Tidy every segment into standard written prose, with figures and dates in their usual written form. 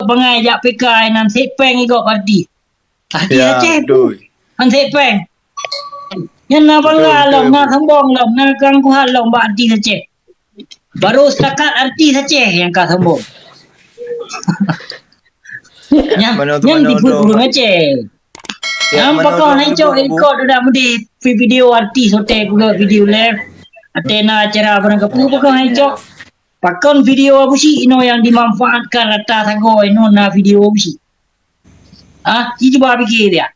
pengai jak pekai nan sepeng ikut parti. Parti Ya, Aceh betul. han sepeng. Yang na bangga na sambong na kang ku halong parti Aceh. Baru setakat artis Aceh yang kau sambung. Mana tu Yang mana tipu tu. burung Aceh. Yang pakau nak cok ikut dah mudi video artis hotel pula video live. Atena acara barang kepu pakau nak cok. Pakon video apa sih ino yang dimanfaatkan rata sago ino na video apa sih? Ini cuba fikir dia.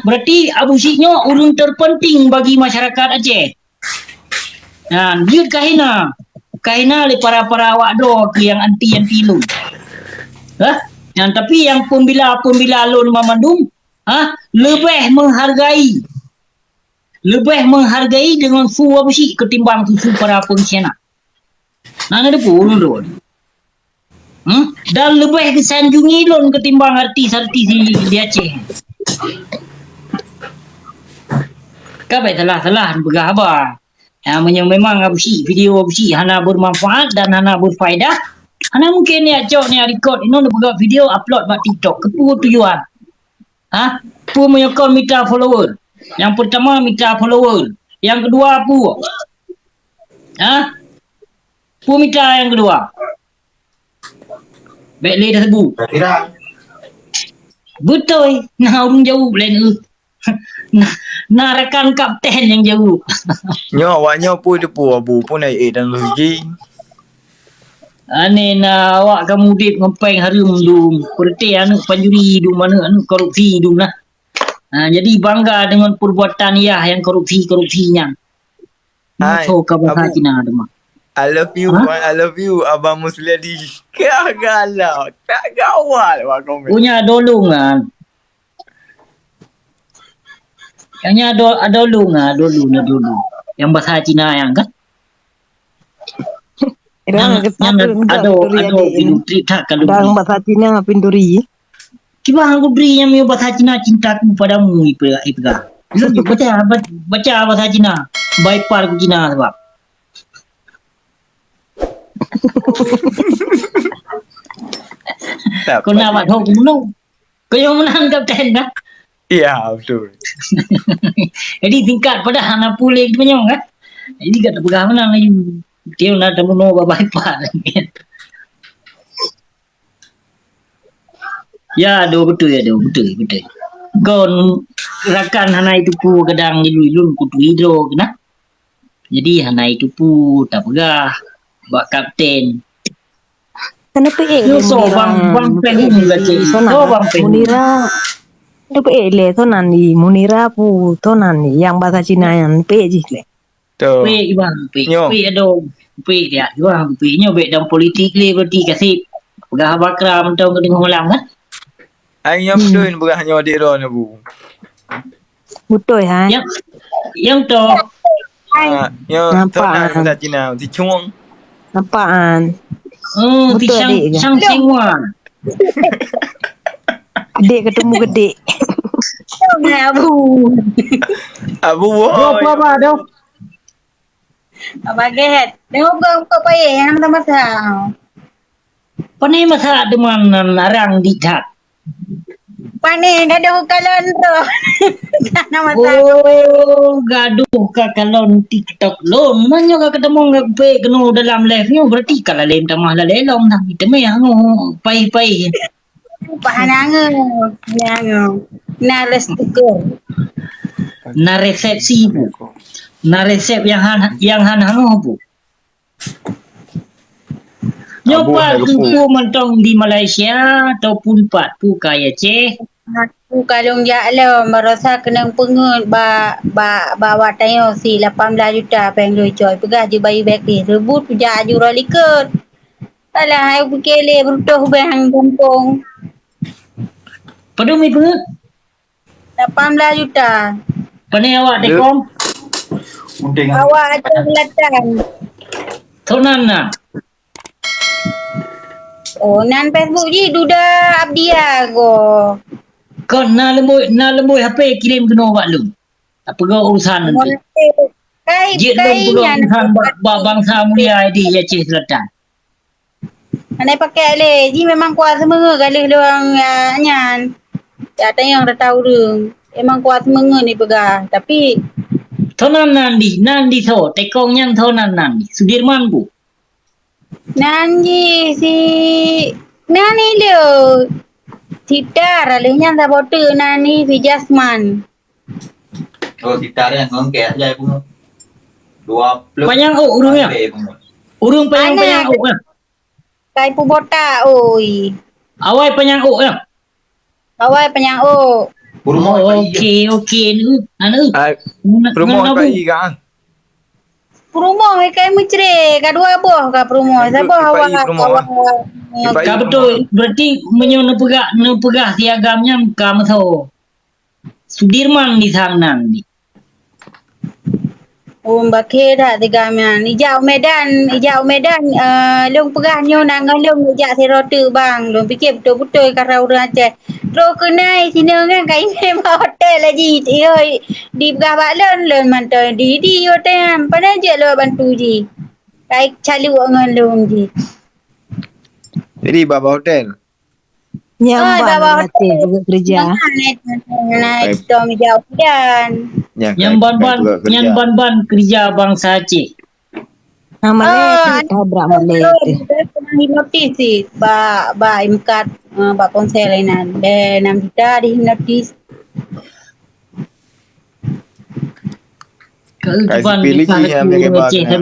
Berarti Abu Siknya ulun terpenting bagi masyarakat Aceh. Nah, dia kahina le para awak do yang anti lu. Yang tapi yang pembila alun Mamandung, lebih menghargai dengan fu apa sih ketimbang susu para pengkhianat. Nah, ada pun do. Dan lebih disanjungi lon ketimbang artis-artis di Aceh. Kapai salah bergabar. Yang memang video hana bermanfaat dan hana berfaedah. Hana mungkin ni acok ni record ini nak buat video upload kat TikTok. Kepu tujuan. Pu menyokong minta follower. Yang pertama minta follower. Yang kedua pu. Pu minta yang kedua. Baik le dah sebu. Betul. Nah orang jauh lain nah rekan kapten yang jauh. Nyo awaknya pun depu abu pun naik dan lagi. Ane na awak kamu dip ngepeng harum dum. Perti anu panjuri dum mana anu korupsi dum lah. Jadi bangga dengan perbuatan yang korupsinya. Macam kabar Cina tu mah. I love you Abang Musladi. Galau. Tak gawal awak komen. Punya dolungan. Yang ada dulu. Yang bahasa Cina yang kan? Yang ada cerita kalau dalam bahasa Cina pinduri. Kiba aku beri yang bahasa Cina cintaku padamu ipa. Baca bahasa Cina. Baik par ku Cina sebab. Kau nak buat hok menang. Kau yang menang kapten kan? Ya, betul. Jadi tingkat pada anak pulih tu penyong kan. Jadi kata pegang menang lagi. Dia nak temu no baik lagi. Ya, betul. Gon rakan hana itu pu kadang ilun kutu hidro kena. Jadi hana itu pu tak pegah. Bak kapten. Kenapa So bang pengung gaji. So bang pengung. Munira. Kenapa le tonan ni Munira pu tonan ni yang bahasa Cina yang pe je le. Tu. Pe dia. Bang pe nyo be dalam politik le berarti kasih pegah bakram tau ke dengar malam kan. Ayam betul berahnya adik ron abu. Betul ha. Yang tu. Yang tonan bahasa Cina si Chung. Nampaan. Betul Sang Singwan. Adik ketemu gede. Abu. Apa dah? Apa get? Tengok kau payah yang masa. Panai masa deman narang dikat. Panai dah ada hukalan tu. Nama masa. Gaduh kalon TikTok lon. Nanya ka ketemu ngak pe kena dalam live ni berarti kalau lem tamah la lelong dah. Kita meh anu pai. Pahanangan. Na restuker. Na resepsi bu. Na resep yang han bu. Nyoba tu mentong di Malaysia ataupun pu kaya Aceh. Aku kalau dia lah merasa kena pengut bawa tayo si 18 juta peng doi coy. Pegah je bayi beg ni. Rebut puja jurah liket. Alah aku kele berutuh bang kampung. Padu mi pengut 18 juta. Panai awak tekom. Awak aja Selatan. Tonan na. Oh, nan Facebook je duda Abdia go. Kau na lemui HP kirim kena awak lu. Apa kau urusan nanti? Kai Jit lu urusan bangsa mulia di Aceh Selatan. Anai pakai le. Ji memang kuat semua kali luang nyan. Ya tayang dah tahu deng. Emang kuat semua ni pegah. Tapi Thonan nandi tho tekong nyan thonan nandi Sudirman bu. Nanji si Nani le. Sitar alihnya tak botu Nani si Jasman. Oh, sitar yang ngongkek aja pun. 20. Panyang urungnya. Urung panyang Anak. ya. Kai pu botak oi. Awai panyang ya. Awai penyang o. Okey nu. Anu. Promo apa kan? Perumoh kai mencre kadua boh ka perumoh. Sabah awak Ka betul berarti menyo nepegah tiagamnya kamu tho. Sudirman di sana ni. Bakhe dah tiga man. Ijau Medan long pegah nyo nang long ijak serotu bang. Long fikir betul-betul karau orang Aceh. Tro kenai sini kan kai memang hotel lagi. Oi di pegah balon mantai di hotel. Pada je lo bantu ji. Kai calu ngan long ji. Jadi baba hotel. Nyamban Aceh juga kerja. Naik dom ijau dan. Yang ban kerja bangsa Aceh. Namanya tabrak Malay. Di notis sih, ba imkat, ba ponsel lainan. De 6 juta di notis. Kalau Kasih ban pilih je yang pakai Aceh, bak.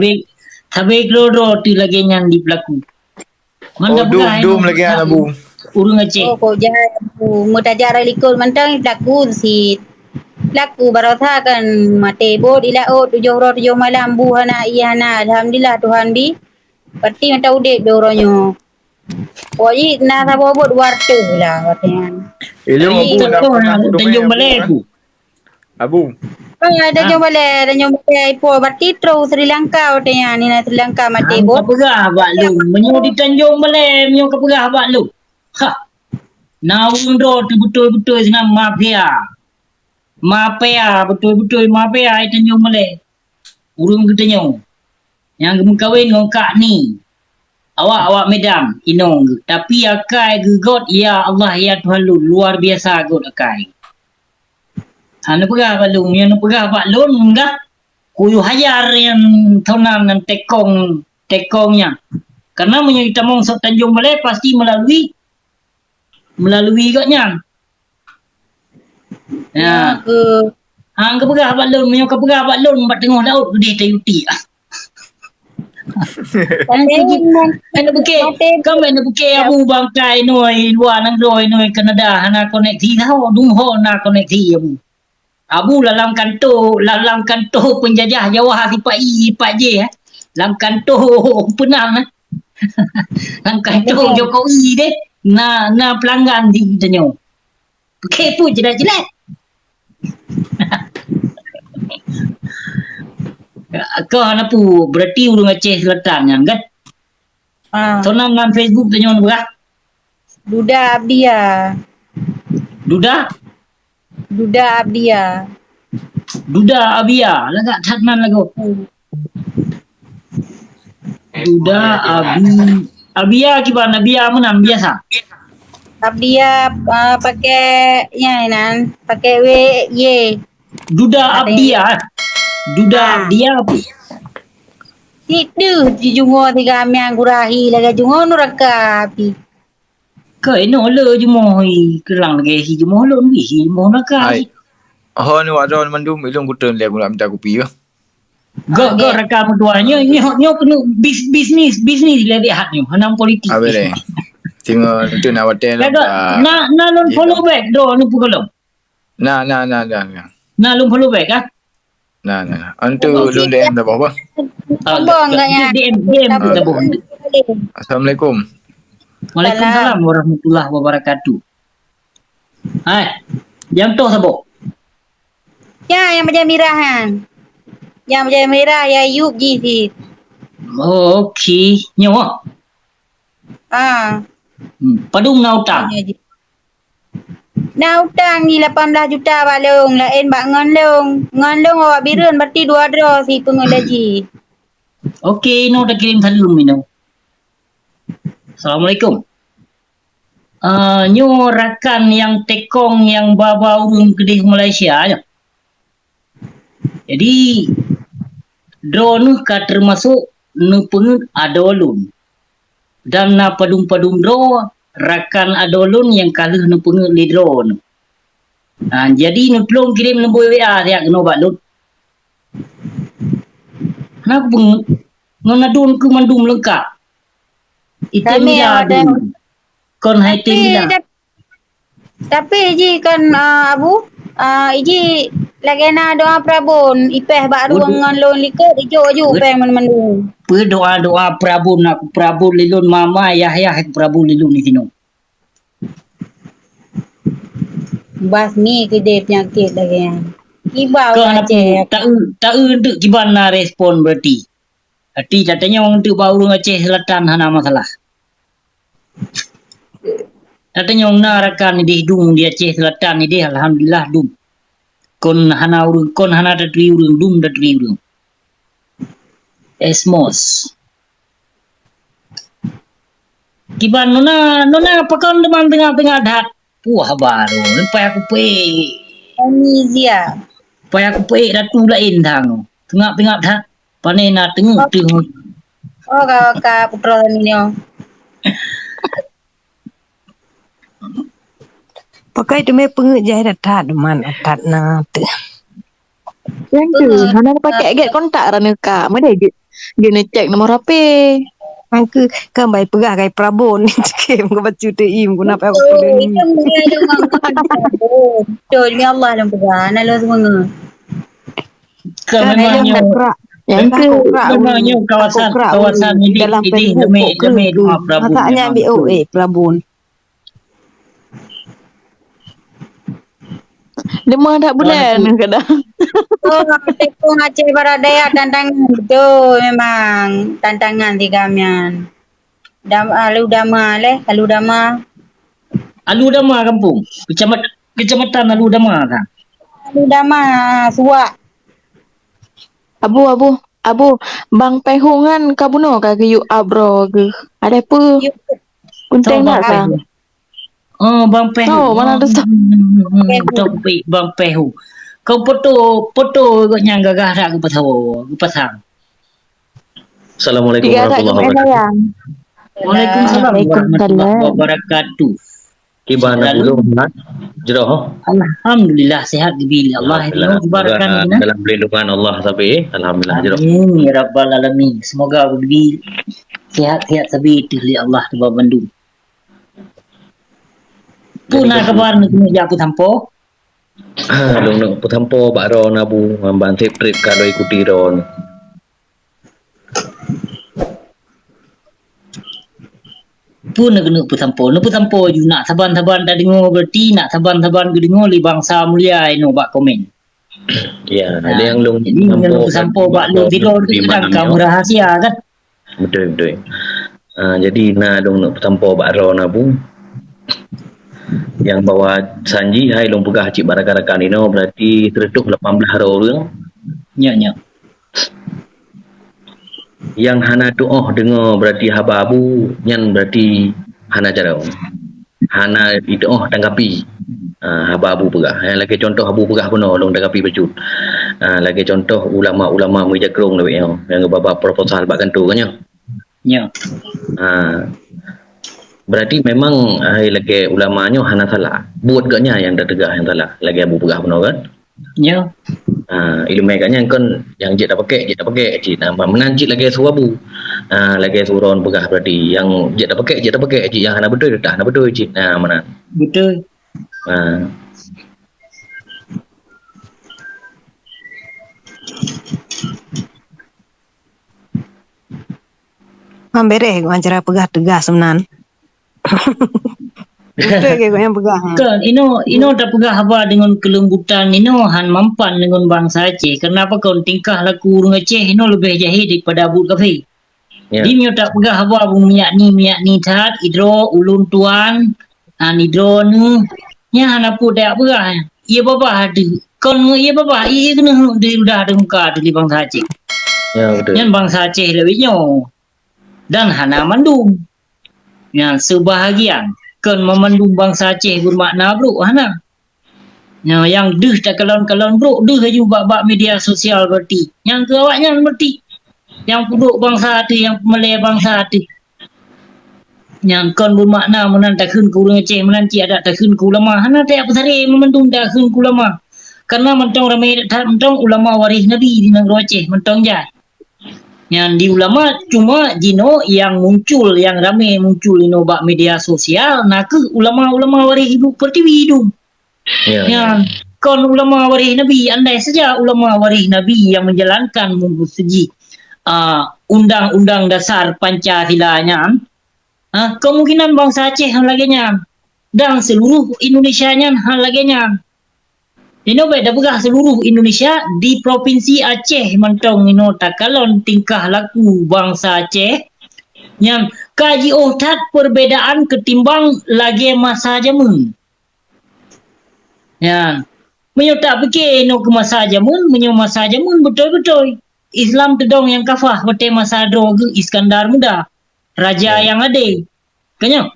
tapi kro tu lagi yang di pelaku. Oh, dum lagi anak bu. Urung Aceh. Oh, kau jangan mutajara likul mentang pelaku si laku barotha kan mate bo di laut 7 malam bu hana iya hana alhamdulillah Tuhan bi pati mata udip doronyo oji na sa bobot warte lah katanya Ilmu abu Tanjung Balai bu. Abu. ada jomale ipo bati tro Sri Lanka katanya ni na Sri Lanka mate bo Kapegah bak lu. Menyo di Tanjung Balai, menyo kapegah bak lu. Ha. Nawung do tu betul-betul dengan mafia betul-betul mafia itu Tanjung Balai. Urung ketanyo. Yang kawin ngokak ni. Awak medam inong. Tapi akai gegot ya Allah ya Tuhan lu luar biasa god akai. Anu pegah balung yang pegah bak lun enggak kuyu hajar yang thonan nan tekongnya. Karena kita mau sok Tanjung Balai pasti melalui gotnya. Ya. ke Hang kapegah bak lun, menyo kapegah bak lun bat tengah laut gede tayuti. Ana buke, kam ana buke abu bangkai noi luar nang roi noi Kanada hana koneksi tau dung ho na koneksi abu. Abu lalang kanto penjajah Jawa sipak je lang kanto penang. Lang kanto Jokowi deh. Na pelanggan di tanyo. Buke pu jelas-jelas. Kau hana pu berarti urung Aceh Selatan yang kan? Sonam nan Facebook tanyo berah. Duda Abdia Duda Abia lagak thatman lagu. Duda Abia gimana Abia menang biasa. Abdia pakai nan pakai WY Duda Abia. Apa? Itu di jungo tiga miang gurahi laga jungo nuraka api. Ke ino le jumo hi kelang lagi hi jumo lo ni hi jumo naka. Ai. Oh ni wadon mandum ilung kutun le gula minta kopi yo. Go raka meduanya nyo kena bisnis lebih hat nyo hanam politik. Abere. Tengok tu nak hotel. Na lon follow back do nu pugalo. Na. Na lon follow back ah. Nah. Antu lu DM dah apa? Bong kaya. DM kita bohong. Assalamualaikum. Waalaikumsalam warahmatullahi wabarakatuh. Hai. Jam tu sabo. Ya, yang macam mirahan. Yang macam merah ya Yub ji. Oh, okey. Nyawa. Padung na utang. Nah utang ni 18 juta balong lain bak ngon long awak birun berarti 2 draw si pengolaji. Okey, no dah kirim salum ino. Assalamualaikum. Nyo rakan yang tekong yang bawa urun ke Malaysia nya. Jadi drone ka termasuk nu pengen adolun. Dan na padum-padum dro rakan adolun yang kaluh nu pengen di drone. Jadi nu tolong kirim nombor WA dia kena buat lut. Kenapa ngadun ke mandum lengkap? Itu Kami ada. kon hai tim Tapi ji kan Abu iji lagi na doa Prabun ipeh baru ngan lon liker ijo ju peng men-men. Doa Prabu nak Prabu lilun mama Yahya Prabu lilun di sini. Basmi ke dia penyakit lagi. Kibau Kenapa Aceh. tak untuk gimana respon berarti? Hati katanya untuk baru Aceh Selatan hana masalah. Katanya orang narakan di dung di Aceh Selatan ni dia alhamdulillah dum. Kon hana datri urung dum datri urung. Esmos. Kiban nona pakon deman tengah-tengah dak. Puah baru. Lepas aku Amnesia. aku datu lain thang. Tengah-tengah dak. Panena tengah. Oh ka putra ni yo. Pakai tu me pengejai datat man atat na tu. Yang tu, hana pakai get kontak rana ka. Mana dia cek nomor HP. Angku kan baik pegah kai Prabon ni kem ko bacu tu im guna apa aku ni. Itu dia ada orang. Demi Allah dan pegang lo semua. Memangnya Yang tu memangnya kawasan ini dalam demi doa Prabu. Masaknya BOA Prabon. Demam tak bulan kadang. Oh, tepung Aceh Baradaya tantangan betul memang tantangan di Gamian. Alu Dama. Alu Dama kampung. Kecamatan Alu Dama kan. Alu Dama Suak. Abu Bang Pehungan kabuno ka ke abro ke. Ada apa? Kunteng nak ka? Oh, Bang Pehu. Oh, mana ada Bang Pehu. Kau foto kau yang gagah dak ku pasang. Assalamualaikum warahmatullahi wabarakatuh. Waalaikumsalam warahmatullahi wabarakatuh. Gimana dulu, Mat? Jeroh. Alhamdulillah sehat bila Allah itu barakan kita. Dalam perlindungan Allah sabi. Alhamdulillah jeroh. Amin ya rabbal alamin. Semoga begini sehat-sehat sabi itu li Allah tu bandung. Puna kabar nak ya aku tampo. Long nak putampo bakro nabu amban trip kalau ikuti ron. Pun nak putampo ju nak saban-saban dah dengar berarti nak saban-saban ke dengar li bangsa mulia ino bak komen. Ya, ada yang long putampo bak lu tidur tu kadang kamu rahasia kan. Betul. Jadi long nak putampo bakro nabu. Yang bawa sanji hai long pegah cik barakarakan ino berarti teretuk 18 orang. Ya. Yang hana tu dengar berarti hababu nyan berarti hana jarau. Hana itu tanggapi. Hababu pegah. Yang lagi contoh habu pegah pun long tanggapi bercut. Lagi contoh ulama-ulama mujakrong lebih yang baba proposal bak kantu kan Ya. Berarti memang lagi ulamanya hana salah. Buat gaknya yang dah tegah yang salah. Lagi abu pegah pun kan? Ya. Ilmu gaknya kan yang jet dah pakai. Cik menancik lagi suruh abu. Lagi suruh pegah berarti yang jet dah pakai. Cik yang hana betul dah hana betul cik. Mana? Betul. Ambere ko ancara pegah tegas semenan. Betul ke yang pegah. Kan ino dah pegah haba dengan kelembutan ino han mampan dengan bangsa Aceh. Kenapa kau tingkah laku urang Aceh ino lebih jahil daripada Abu Kafi. Ya. Di mio tak pegah haba bung minyak ni tat idro ulun tuan idro nu nya han apa dak pegah. Ia bapa ada. Kon ia bapa ia kena dah ada muka di bangsa Aceh. Ya betul. Yang bangsa Aceh lebihnya dan hana mandum. Ya, sebahagian kan memandung bangsa Aceh bermakna bro hana. Ya, yang deh tak kalon-kalon bro, deh aju bak media sosial berarti. Yang ke awaknya berarti. Yang puduk bangsa tu, yang Malay bangsa tu. Yang kon bermakna menan takun ku urang Aceh menanti ada takun ku ulama. Hana tak apa sare memandung takun ku ulama. Karena mentong ramai mentong ulama waris Nabi di negara Aceh, mentong jat. Yang di ulama cuma jino yang muncul, yang ramai muncul ino bak media sosial, nak ulama-ulama waris Ibu Pertiwi itu. Ya. Yang kon ulama waris Nabi, andai saja ulama waris Nabi yang menjalankan segi undang-undang dasar Pancasila-nya, kemungkinan bangsa Aceh hal laginya dan seluruh Indonesia-nya hal laginya. Ino beda begah seluruh Indonesia di provinsi Aceh mentong ino takalon tingkah laku bangsa Aceh yang kaji otat perbedaan ketimbang lagi masa jamun. Ya, menyo tak fikir ino ke masa jamun, menyo masa jamun betul-betul. Islam tedong yang kafah bete masa drog Iskandar Muda, raja yang ade. Kanyo.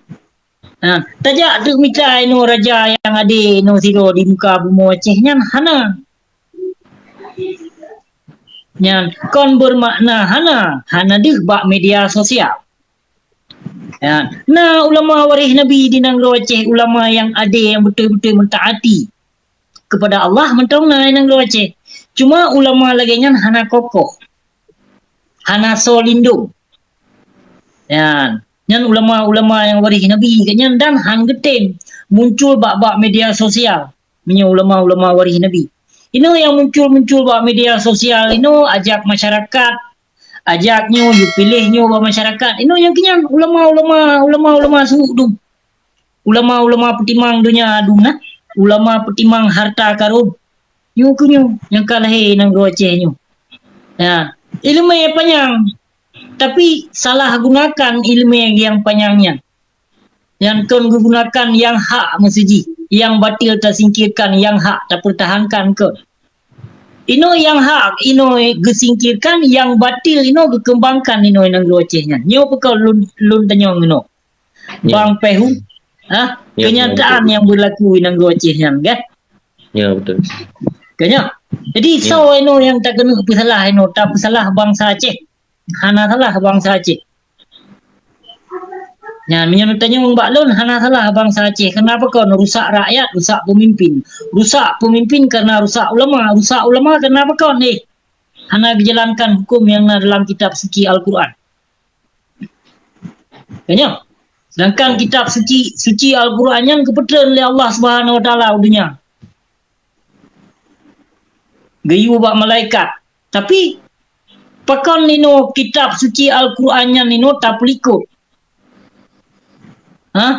Tajak tu mita ino raja yang ada ino siro di muka bumi Aceh nyan hana. Nyan kon bermakna hana deh bak media sosial. Ya. Nah ulama waris Nabi di negara Aceh, ulama yang ada yang betul-betul mentaati kepada Allah mentong na negara Aceh. Cuma ulama lagi nyan hana kokoh. Hana solindung. Ya. Yang ulama-ulama yang waris Nabi katnya dan hang getem muncul bak-bak media sosial punya ulama-ulama waris Nabi. Ino yang muncul-muncul bak media sosial ino ajak masyarakat, ajaknya you pilihnya bak masyarakat. Ino yang kenyang ulama-ulama suhu tu. Ulama-ulama petimang dunia aduna, ulama petimang harta karun. Yu kunyo yang kalahi nang Aceh nyu. Ya, ilmu yang panjang. Tapi salah gunakan ilmu yang panjangnya. Yang kon gunakan yang hak masiji, yang batil tersingkirkan, yang hak terpertahankan kon. Ino yang hak, ino gesingkirkan, yang batil ino dikembangkan ino nang Acehnya. Nyo pekau lun tanyong ino. Bang Pehu, kenyataan yang berlaku nang Acehnya, kan? Ya betul. Kanya. Jadi so ino yang tak kena pesalah ino, tak pesalah bangsa Aceh. Hana salah bangsa Aceh. Ya, menurut tanya Mbak Lun, hana salah bangsa Aceh. Kenapa kau rusak rakyat, rusak pemimpin? Rusak pemimpin karena rusak ulama. Rusak ulama kenapa kau nih? Hana dijalankan hukum yang dalam kitab suci Al-Quran. Kanya. Sedangkan kitab suci Al-Quran yang kebetulan oleh Allah Subhanahu Wa Taala dunia. Gayu bak malaikat. Tapi pakon nino kitab suci Al-Qurannya nino tak pelikut.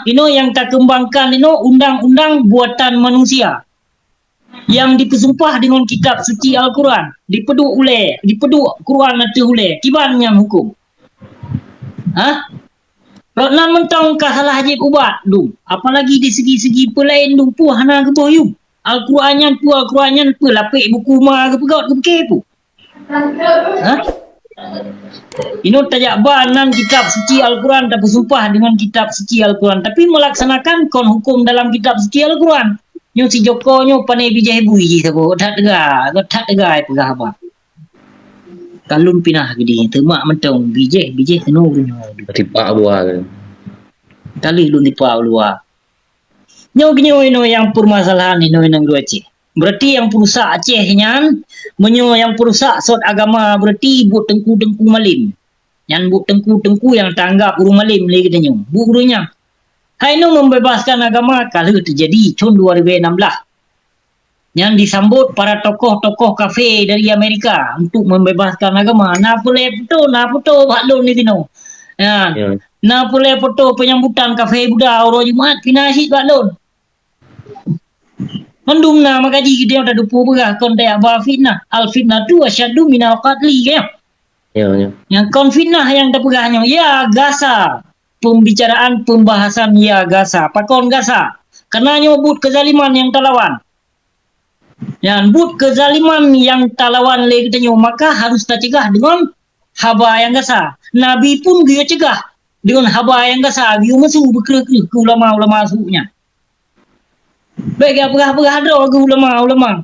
Ino yang tak kembangkan nino undang-undang buatan manusia. Yang dipesumpah dengan kitab suci Al-Quran. Dipeduk Quran nanti ule. Kiban yang hukum. Roknan mentong kah salah hajib ubat. Apalagi di segi-segi pelain pu hana ke boyum. Al-Qurannya pu lapik buku ma ke pegaut ke pekeh pu. Ino tajak banan kitab suci Al-Quran tak bersumpah dengan kitab suci Al-Quran tapi melaksanakan kon hukum dalam kitab suci Al-Quran. Nyo si Joko nyo panai bijah bui sabo tak tegak pegah apa. Kalun pinah gedi temak mentong bijah teno nyo. Tipak luar kan. Kali lu tipak luar. Nyo ino yang permasalahan ino nang Aceh. Berarti yang perusak Aceh nyan menyo yang perusak sot agama berarti buat tengku malim. Yang buat tengku yang tanggap guru malim lagi katanya. Bu gurunya. Hai no membebaskan agama kalau terjadi tahun 2016. Yang disambut para tokoh-tokoh kafe dari Amerika untuk membebaskan agama. Na boleh foto baklon ni tino. Ya. Na boleh foto penyambutan kafe Buddha orang Jumaat pinahit baklon. Mendum na makaji kita ada dupu berah kon tak apa fitnah. Al fitnah tu asyadu minal qatli kan. Ya. Yang kon fitnah yang tak berahnya ya gasa. Pembahasan ya gasa. Pakon gasa. Karena nyebut kezaliman yang talawan. Yang but kezaliman yang talawan lagi tanya maka harus tak cegah dengan haba yang gasa. Nabi pun dia cegah. dengan haba yang kasar view masuk berkerek ke ulama-ulama sunya. Baik apa-apa ada ke ulama-ulama.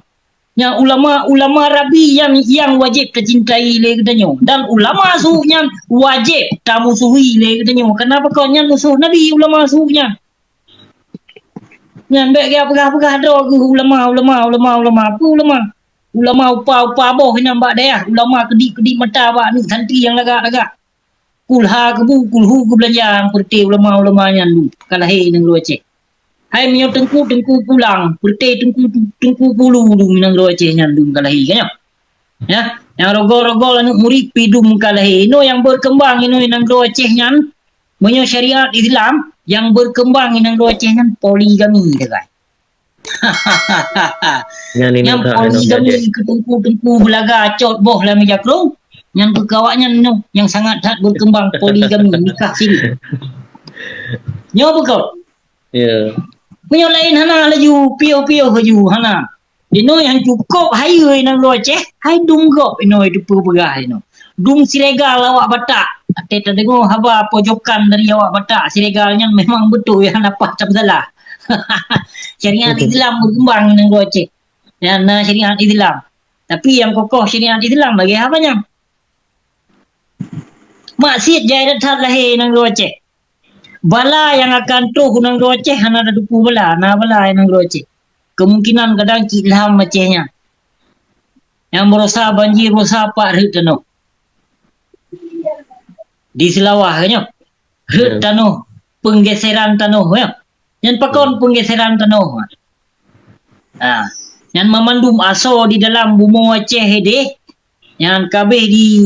Yang ulama rabi yang wajib kecintai le katanya. Dan ulama sunya wajib tak musuhi le katanya. Kenapa kau yang musuh Nabi ulama sunya? Yang baik apa-apa ada ke ulama. Apa ulama? Ulama upa boh nampak dia. Ulama kedik mata bak ni santri yang lagak-lagak. Kulha kebu kulhu ke belanjang perti ulama yang lu kalahi nang lu Aceh. Hai minyo tengku pulang perti tengku pulu du minang lu Aceh nyan dum kalahi kan ya. Yang rogol-rogol anu murid pidum kalahi no yang berkembang ino nang lu Aceh nyan menyo syariat Islam yang berkembang nang lu Aceh nyan poligami dekat. Yang poligami ke tengku belaga cot boh lah meja krong. Yang berkawaknya no, yang sangat berkembang poligami nikah siri. Nyo betul. Ya. Punya lain hana laju pio haju hana. Dino yang cukup hai nang lo Aceh, hai dunggop ino itu pegah ino. Dung siregal awak batak. Ate tengok haba pojokan dari awak batak siregalnya memang betul yang apa tak salah. Syariat Islam berkembang nang lo Aceh. Dan syariat Islam. Tapi yang kokoh syariat Islam bagi apanya? Maksud jaya datang lahir nang Aceh. Bala yang akan tuh nang Aceh hana ada duku bala, bala nang Aceh. Kemungkinan kadang ilham Acehnya. Yang berusaha banjir, berusaha pak rek tano. Di Selawah kan rek tano, penggeseran tano ya. Yang pakon penggeseran tano. Yang memandum aso di dalam bumi Aceh deh. Yang kabeh di